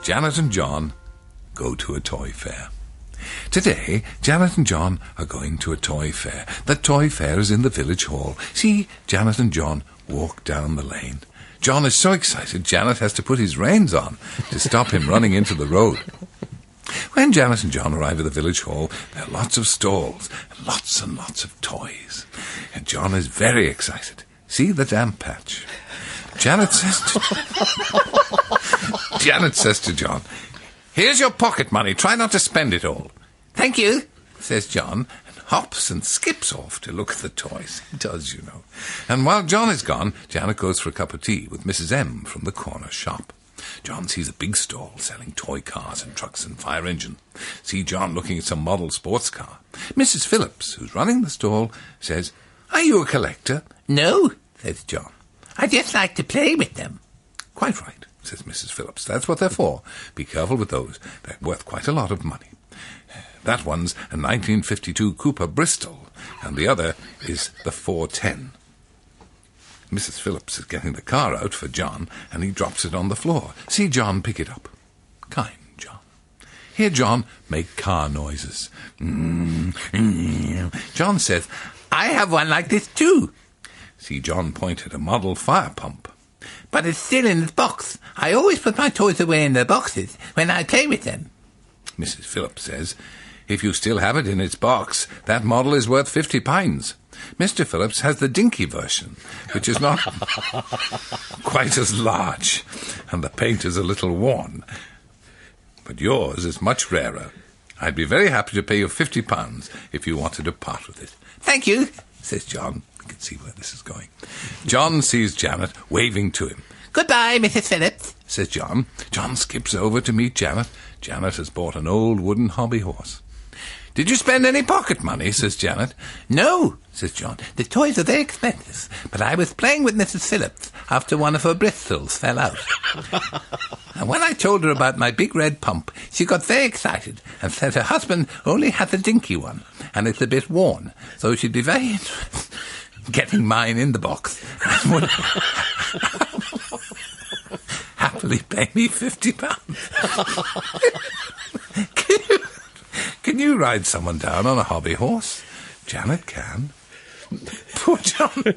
Janet and John go to a toy fair. Today, Janet and John are going to a toy fair. The toy fair is in the village hall. See, Janet and John walk down the lane. John is so excited, Janet has to put his reins on to stop him running into the road. When Janet and John arrive at the village hall, there are lots of stalls and lots of toys. And John is very excited. See the damp patch. Janet says to John, "Here's your pocket money. Try not to spend it all." "Thank you," says John, and hops and skips off to look at the toys. He does, you know. And while John is gone, Janet goes for a cup of tea with Mrs. M from the corner shop. John sees a big stall selling toy cars and trucks and fire engines. See John looking at some model sports car. Mrs. Phillips, who's running the stall, says, "Are you a collector?" "No," says John. "I just like to play with them." "Quite right," says Mrs. Phillips. "That's what they're for. Be careful with those. They're worth quite a lot of money. That one's a 1952 Cooper Bristol, and the other is the 410. Mrs. Phillips is getting the car out for John, and he drops it on the floor. See John pick it up. Kind John. Hear John make car noises. John says, "I have one like this too." See John point at a model fire pump. "But it's still in its box. I always put my toys away in their boxes when I play with them." Mrs. Phillips says, "If you still have it in its box, that model is worth £50. Mr. Phillips has the dinky version, which is not quite as large, and the paint is a little worn. But yours is much rarer. I'd be very happy to pay you £50 if you wanted to part with it." "Thank you," says John. You can see where this is going. John sees Janet waving to him. "Goodbye, Mrs. Phillips," says John. John skips over to meet Janet. Janet has bought an old wooden hobby horse. "Did you spend any pocket money?" says Janet. "No," says John. "The toys are very expensive, but I was playing with Mrs. Phillips after one of her Bristols fell out. And when I told her about my big red pump, she got very excited and said her husband only had the dinky one, and it's a bit worn, so she'd be very interested in getting mine in the box and would happily pay me £50. Can you ride someone down on a hobby horse?" Janet can. Poor John.